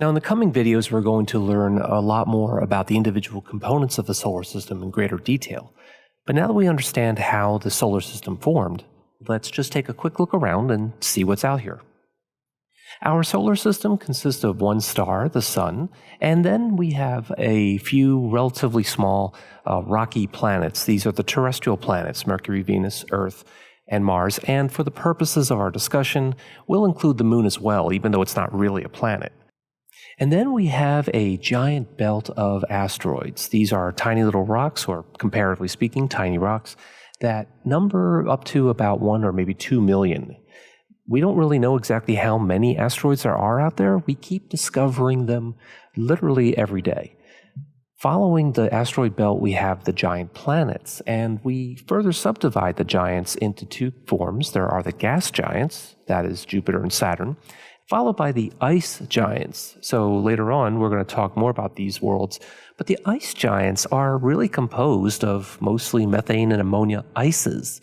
Now, in the coming videos, we're going to learn a lot more about the individual components of the solar system in greater detail. But now that we understand how the solar system formed, let's just take a quick look around and see what's out here. Our solar system consists of one star, the Sun, and then we have a few relatively small rocky planets. These are the terrestrial planets, Mercury, Venus, Earth, and Mars. And for the purposes of our discussion, we'll include the Moon as well, even though it's not really a planet. And then we have a giant belt of asteroids. These are tiny little rocks, or comparatively speaking, tiny rocks, that number up to about 1 or maybe 2 million. We don't really know exactly how many asteroids there are out there. We keep discovering them literally every day. Following the asteroid belt, we have the giant planets, and we further subdivide the giants into two forms. There are the gas giants, that is Jupiter and Saturn, followed by the ice giants. So later on, we're going to talk more about these worlds. But the ice giants are really composed of mostly methane and ammonia ices.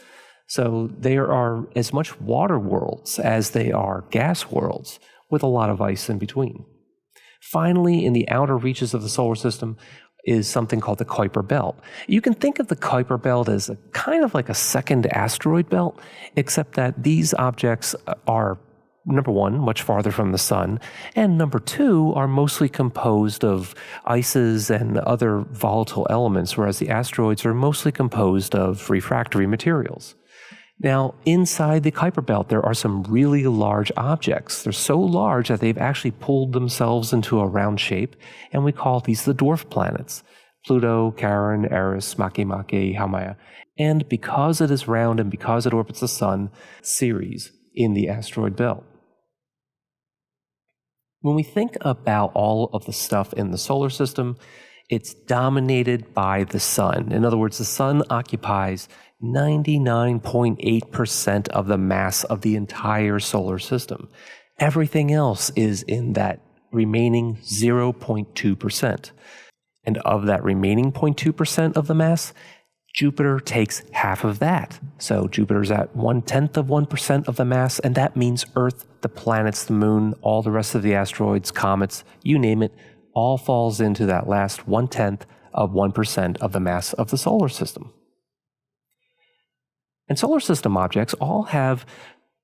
So they are as much water worlds as they are gas worlds, with a lot of ice in between. Finally, in the outer reaches of the solar system is something called the Kuiper Belt. You can think of the Kuiper Belt as kind of like a second asteroid belt, except that these objects are, number one, much farther from the Sun, and number two, are mostly composed of ices and other volatile elements, whereas the asteroids are mostly composed of refractory materials. Now, inside the Kuiper Belt, there are some really large objects. They're so large that they've actually pulled themselves into a round shape, and we call these the dwarf planets: Pluto, Charon, Eris, Makemake, Haumea. And because it is round and because it orbits the Sun, Ceres in the asteroid belt. When we think about all of the stuff in the solar system, it's dominated by the Sun. In other words, the Sun occupies 99.8% of the mass of the entire solar system. Everything else is in that remaining 0.2%. And of that remaining 0.2% of the mass, Jupiter takes half of that. So Jupiter's at 1/10 of 1% of the mass, and that means Earth, the planets, the Moon, all the rest of the asteroids, comets, you name it, all falls into that last 1/10 of 1% of the mass of the solar system. And solar system objects all have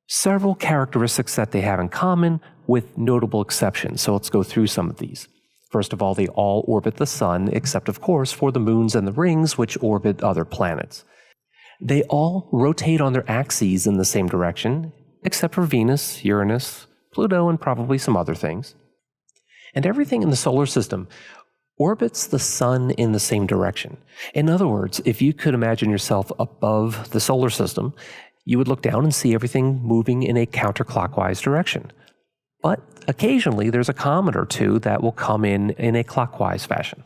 several characteristics that they have in common, with notable exceptions. So let's go through some of these. First of all, they all orbit the Sun, except of course for the moons and the rings, which orbit other planets. They all rotate on their axes in the same direction, except for Venus, Uranus, Pluto, and probably some other things. And everything in the solar system orbits the Sun in the same direction. In other words, if you could imagine yourself above the solar system, you would look down and see everything moving in a counterclockwise direction. But occasionally there's a comet or two that will come in a clockwise fashion.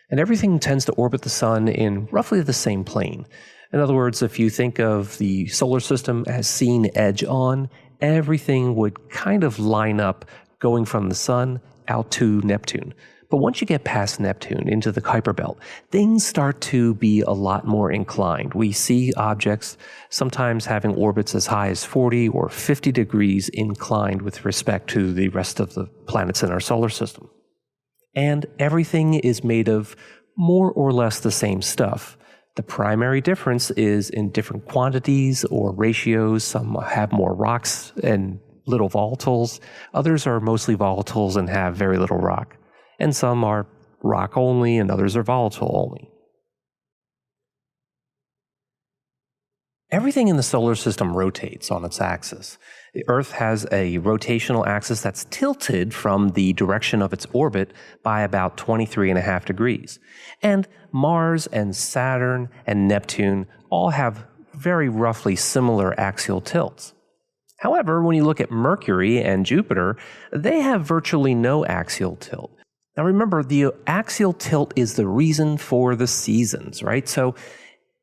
And everything tends to orbit the Sun in roughly the same plane. In other words, if you think of the solar system as seen edge on, everything would kind of line up going from the Sun out to Neptune. But once you get past Neptune into the Kuiper Belt, things start to be a lot more inclined. We see objects sometimes having orbits as high as 40 or 50 degrees inclined with respect to the rest of the planets in our solar system. And everything is made of more or less the same stuff. The primary difference is in different quantities or ratios. Some have more rocks and little volatiles. Others are mostly volatiles and have very little rock. And some are rock only and others are volatile only. Everything in the solar system rotates on its axis. The Earth has a rotational axis that's tilted from the direction of its orbit by about 23.5 degrees. And Mars and Saturn and Neptune all have very roughly similar axial tilts. However, when you look at Mercury and Jupiter, they have virtually no axial tilt. Now remember, the axial tilt is the reason for the seasons, right? So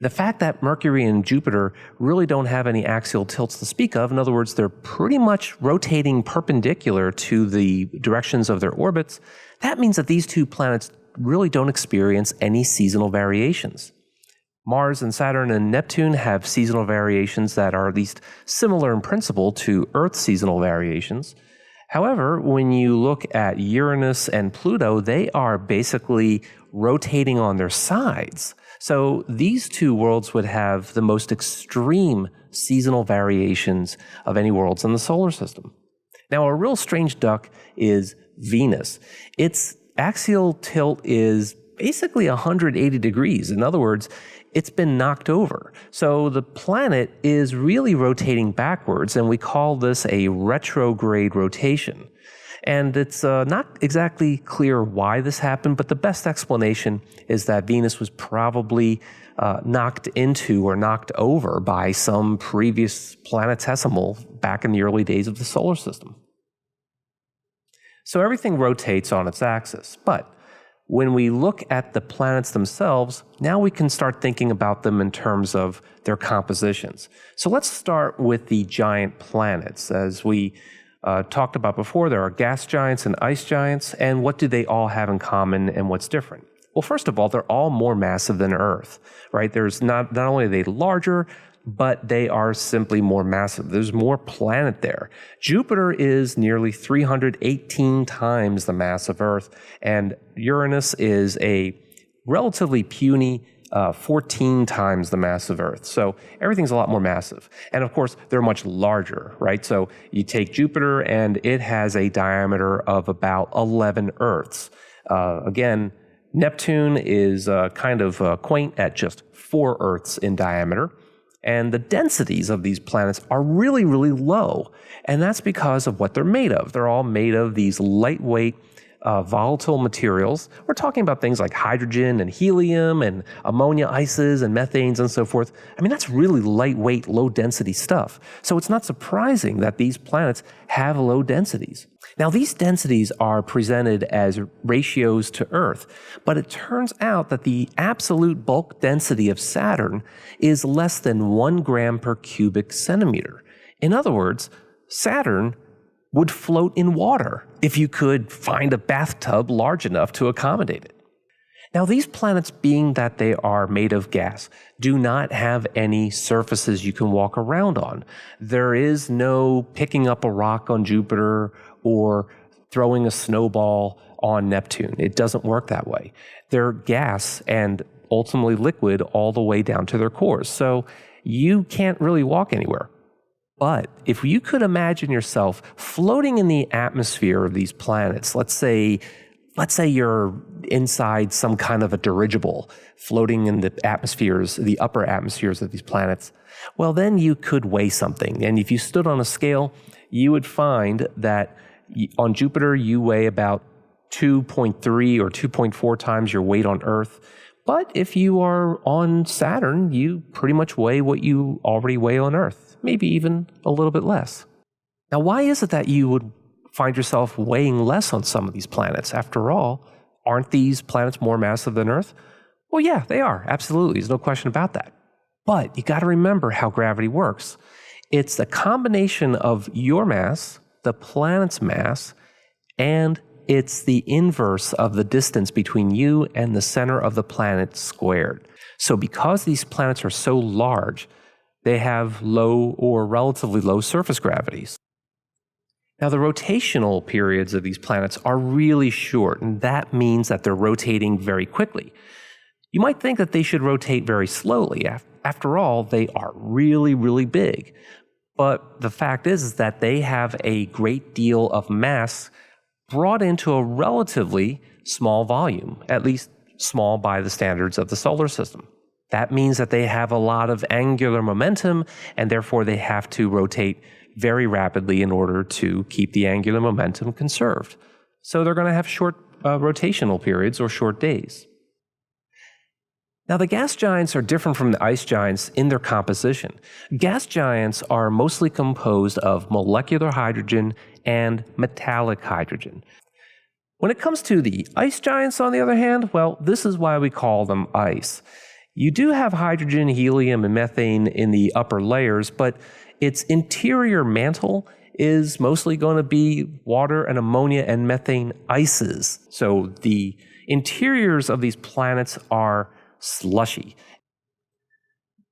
the fact that Mercury and Jupiter really don't have any axial tilts to speak of, in other words, they're pretty much rotating perpendicular to the directions of their orbits, that means that these two planets really don't experience any seasonal variations. Mars and Saturn and Neptune have seasonal variations that are at least similar in principle to Earth's seasonal variations. However, when you look at Uranus and Pluto, they are basically rotating on their sides. So these two worlds would have the most extreme seasonal variations of any worlds in the solar system. Now, a real strange duck is Venus. Its axial tilt is basically 180 degrees. In other words, it's been knocked over. So the planet is really rotating backwards, and we call this a retrograde rotation. And it's not exactly clear why this happened, but the best explanation is that Venus was probably knocked into or knocked over by some previous planetesimal back in the early days of the solar system. So everything rotates on its axis, but when we look at the planets themselves, now we can start thinking about them in terms of their compositions. So let's start with the giant planets. As we talked about before, there are gas giants and ice giants, and what do they all have in common and what's different? Well, first of all, they're all more massive than Earth, right? There's not only are they larger, but they are simply more massive. There's more planet there. Jupiter is nearly 318 times the mass of Earth, and Uranus is a relatively puny 14 times the mass of Earth. So everything's a lot more massive. And of course, they're much larger, right? So you take Jupiter, and it has a diameter of about 11 Earths. Again, Neptune is kind of quaint at just 4 Earths in diameter. And the densities of these planets are really, really low. And that's because of what they're made of. They're all made of these lightweight, volatile materials. We're talking about things like hydrogen and helium and ammonia ices and methanes and so forth. I mean, that's really lightweight, low-density stuff. So it's not surprising that these planets have low densities. Now, these densities are presented as ratios to Earth, but it turns out that the absolute bulk density of Saturn is less than 1 gram per cubic centimeter. In other words, Saturn would float in water if you could find a bathtub large enough to accommodate it. Now, these planets, being that they are made of gas, do not have any surfaces you can walk around on. There is no picking up a rock on Jupiter or throwing a snowball on Neptune. It doesn't work that way. They're gas and ultimately liquid all the way down to their cores, so you can't really walk anywhere. But if you could imagine yourself floating in the atmosphere of these planets, let's say you're inside some kind of a dirigible floating in the atmospheres, the upper atmospheres of these planets, well, then you could weigh something. And if you stood on a scale, you would find that on Jupiter, you weigh about 2.3 or 2.4 times your weight on Earth. But if you are on Saturn, you pretty much weigh what you already weigh on Earth, maybe even a little bit less. Now, why is it that you would find yourself weighing less on some of these planets? After all, aren't these planets more massive than Earth? Well, yeah, they are. Absolutely. There's no question about that. But you got to remember how gravity works. It's a combination of your mass, the planet's mass, and it's the inverse of the distance between you and the center of the planet squared. So because these planets are so large, they have low or relatively low surface gravities. Now, the rotational periods of these planets are really short, and that means that they're rotating very quickly. You might think that they should rotate very slowly. After all, they are really, really big. But the fact is that they have a great deal of mass brought into a relatively small volume, at least small by the standards of the solar system. That means that they have a lot of angular momentum, and therefore they have to rotate very rapidly in order to keep the angular momentum conserved. So they're going to have short rotational periods or short days. Now, the gas giants are different from the ice giants in their composition. Gas giants are mostly composed of molecular hydrogen and metallic hydrogen. When it comes to the ice giants, on the other hand, well, this is why we call them ice. You do have hydrogen, helium, and methane in the upper layers, but its interior mantle is mostly going to be water and ammonia and methane ices. So the interiors of these planets are slushy.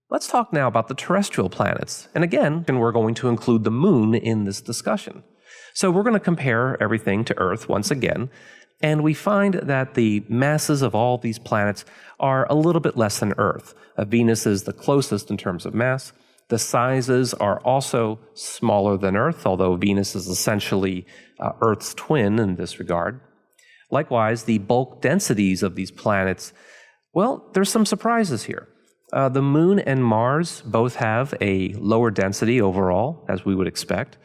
Let's talk now about the terrestrial planets. And again, we're going to include the moon in this discussion. So we're going to compare everything to Earth once again, and we find that the masses of all these planets are a little bit less than Earth. Venus is the closest in terms of mass. The sizes are also smaller than Earth, although Venus is essentially Earth's twin in this regard. Likewise, the bulk densities of these planets, well, there's some surprises here. The Moon and Mars both have a lower density overall, as we would expect.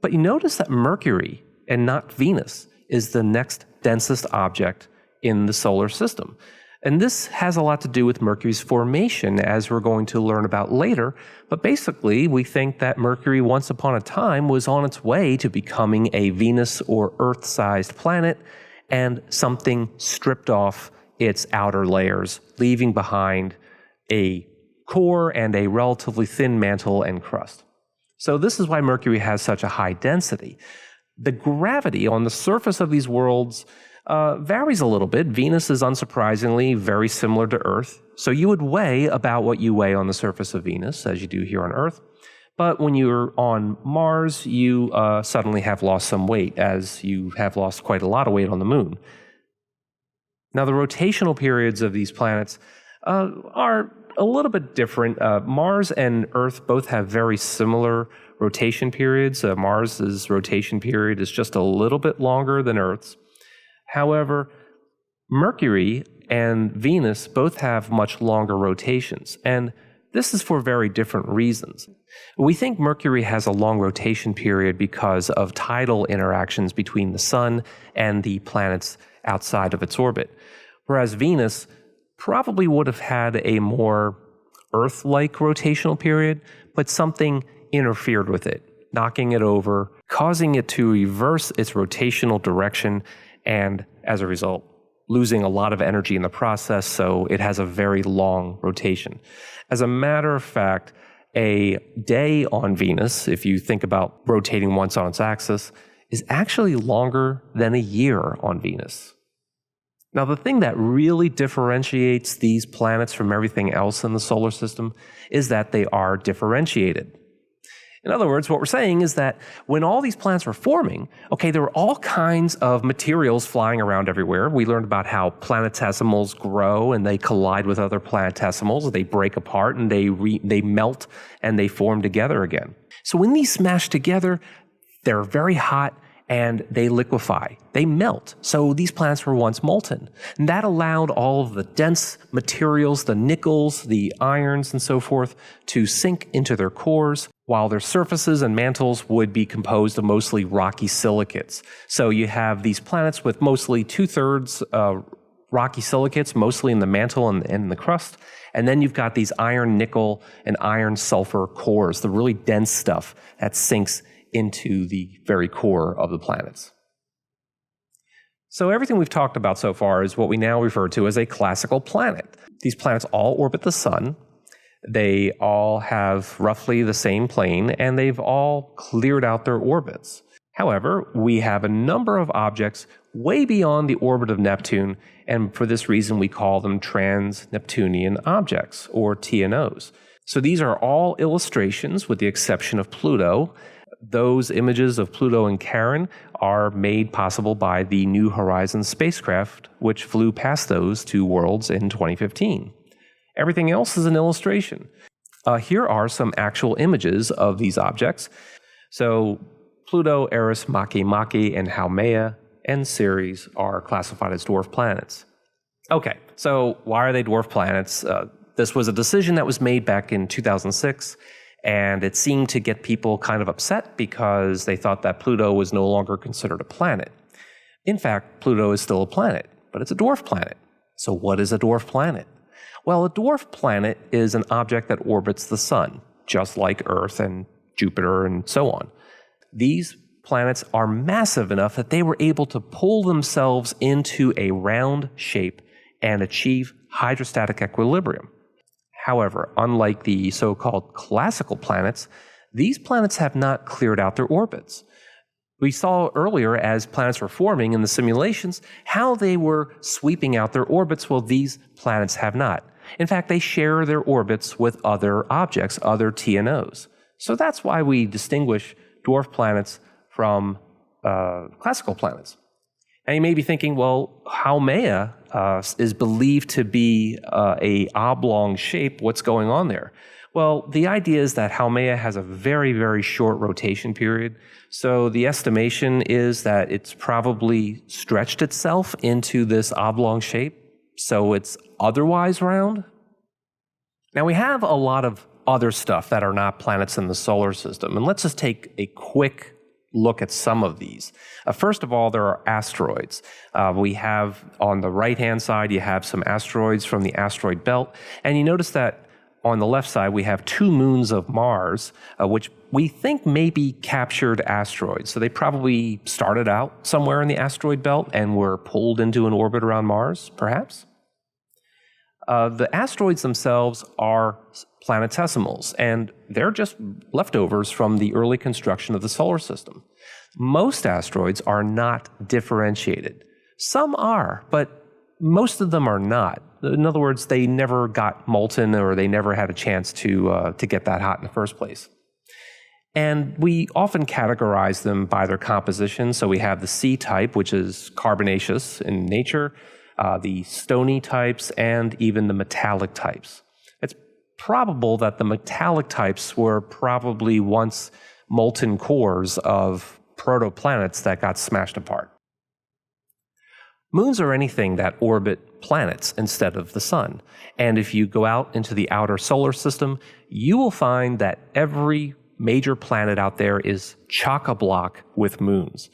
But you notice that Mercury, and not Venus, is the next densest object in the solar system. And this has a lot to do with Mercury's formation, as we're going to learn about later. But basically, we think that Mercury, once upon a time, was on its way to becoming a Venus or Earth-sized planet, and something stripped off its outer layers, leaving behind a core and a relatively thin mantle and crust. So this is why Mercury has such a high density. The gravity on the surface of these worlds varies a little bit. Venus is unsurprisingly very similar to Earth. So you would weigh about what you weigh on the surface of Venus, as you do here on Earth. But when you're on Mars, you suddenly have lost some weight, as you have lost quite a lot of weight on the Moon. Now, the rotational periods of these planets are a little bit different. Mars and Earth both have very similar rotation periods. Mars's rotation period is just a little bit longer than Earth's. However, Mercury and Venus both have much longer rotations, and this is for very different reasons. We think Mercury has a long rotation period because of tidal interactions between the Sun and the planets outside of its orbit, whereas Venus probably would have had a more Earth-like rotational period, but something interfered with it, knocking it over, causing it to reverse its rotational direction, and as a result, losing a lot of energy in the process, so it has a very long rotation. As a matter of fact, a day on Venus, if you think about rotating once on its axis, is actually longer than a year on Venus. Now, the thing that really differentiates these planets from everything else in the solar system is that they are differentiated. In other words, what we're saying is that when all these planets were forming, there were all kinds of materials flying around everywhere. We learned about how planetesimals grow and they collide with other planetesimals. They break apart and they melt and they form together again. So when these smash together, they're very hot and they liquefy. They melt. So these planets were once molten. And that allowed all of the dense materials, the nickels, the irons, and so forth, to sink into their cores, while their surfaces and mantles would be composed of mostly rocky silicates. So you have these planets with mostly 2/3 rocky silicates, mostly in the mantle and in the crust. And then you've got these iron, nickel, and iron sulfur cores, the really dense stuff that sinks into the very core of the planets. So everything we've talked about so far is what we now refer to as a classical planet. These planets all orbit the sun. They all have roughly the same plane, and they've all cleared out their orbits. However, we have a number of objects way beyond the orbit of Neptune, and for this reason we call them trans-Neptunian objects, or TNOs. So these are all illustrations with the exception of Pluto. Those images of Pluto and Charon are made possible by the New Horizons spacecraft, which flew past those two worlds in 2015. Everything else is an illustration. Here are some actual images of these objects. So Pluto, Eris, Makemake, and Haumea, and Ceres are classified as dwarf planets. Okay, so why are they dwarf planets? This was a decision that was made back in 2006, and it seemed to get people kind of upset because they thought that Pluto was no longer considered a planet. In fact, Pluto is still a planet, but it's a dwarf planet. So what is a dwarf planet? Well, a dwarf planet is an object that orbits the sun, just like Earth and Jupiter and so on. These planets are massive enough that they were able to pull themselves into a round shape and achieve hydrostatic equilibrium. However, unlike the so-called classical planets, these planets have not cleared out their orbits. We saw earlier, as planets were forming in the simulations, how they were sweeping out their orbits, while these planets have not. In fact, they share their orbits with other objects, other TNOs. So that's why we distinguish dwarf planets from classical planets. And you may be thinking, well, Haumea is believed to be a oblong shape. What's going on there? Well, the idea is that Haumea has a very, very short rotation period. So the estimation is that it's probably stretched itself into this oblong shape. So it's otherwise round. Now we have a lot of other stuff that are not planets in the solar system. And let's just take a quick look at some of these. First of all, there are asteroids. We have on the right-hand side, you have some asteroids from the asteroid belt. And you notice that on the left side, we have 2 moons of Mars, which we think may be captured asteroids. So they probably started out somewhere in the asteroid belt and were pulled into an orbit around Mars, perhaps. The asteroids themselves are planetesimals, and they're just leftovers from the early construction of the solar system. Most asteroids are not differentiated. Some are, but most of them are not. In other words, they never got molten or they never had a chance to get that hot in the first place. And we often categorize them by their composition. So we have the C-type, which is carbonaceous in nature, the stony types, and even the metallic types. It's probable that the metallic types were probably once molten cores of protoplanets that got smashed apart. Moons are anything that orbit planets instead of the sun. And if you go out into the outer solar system, you will find that every major planet out there is chock-a-block with moons.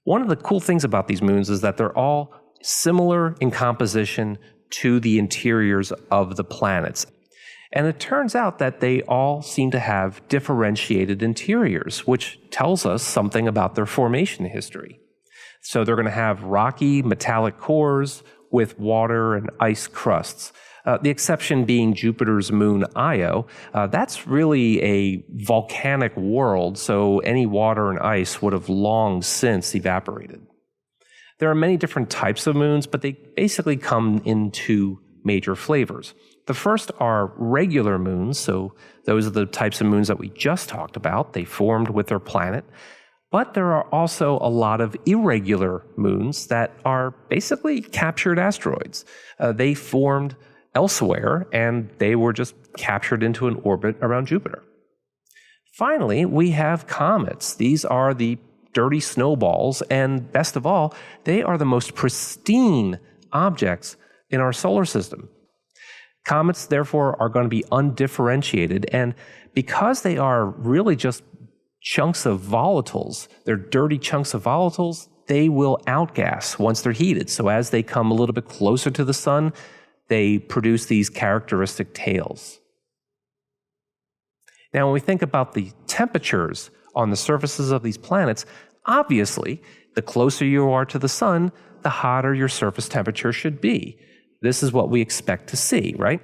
One of the cool things about these moons is that they're all similar in composition to the interiors of the planets. And it turns out that they all seem to have differentiated interiors, which tells us something about their formation history. So they're going to have rocky metallic cores with water and ice crusts. The exception being Jupiter's moon Io. That's really a volcanic world, so any water and ice would have long since evaporated. There are many different types of moons, but they basically come in 2 major flavors. The first are regular moons, so those are the types of moons that we just talked about. They formed with their planet. But there are also a lot of irregular moons that are basically captured asteroids. They formed elsewhere, and they were just captured into an orbit around Jupiter. Finally, we have comets. These are the dirty snowballs, and best of all, they are the most pristine objects in our solar system. Comets, therefore, are going to be undifferentiated, and because they are really just chunks of volatiles, they're dirty chunks of volatiles, they will outgas once they're heated. So as they come a little bit closer to the sun, they produce these characteristic tails. Now, when we think about the temperatures on the surfaces of these planets, obviously, the closer you are to the sun, the hotter your surface temperature should be. This is what we expect to see, right?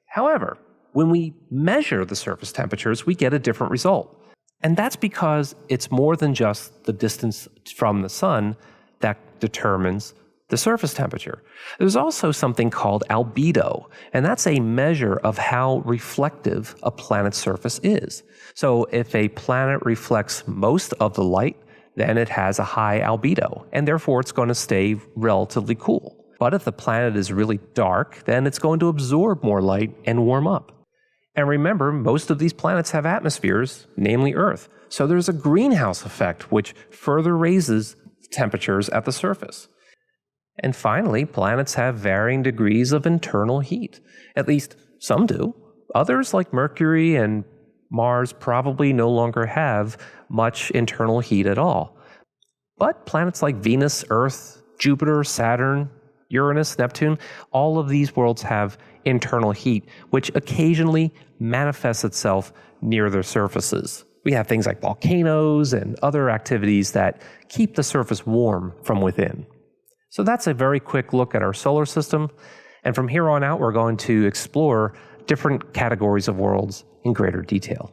However, when we measure the surface temperatures, we get a different result. And that's because it's more than just the distance from the sun that determines the surface temperature. There's also something called albedo, and that's a measure of how reflective a planet's surface is. So if a planet reflects most of the light, then it has a high albedo, and therefore it's going to stay relatively cool. But if the planet is really dark, then it's going to absorb more light and warm up. And remember, most of these planets have atmospheres, namely Earth. So there's a greenhouse effect, which further raises temperatures at the surface. And finally, planets have varying degrees of internal heat. At least some do. Others, like Mercury and Mars, probably no longer have much internal heat at all. But planets like Venus, Earth, Jupiter, Saturn, Uranus, Neptune, all of these worlds have internal heat, which occasionally manifests itself near their surfaces. We have things like volcanoes and other activities that keep the surface warm from within. So that's a very quick look at our solar system. And from here on out, we're going to explore different categories of worlds in greater detail.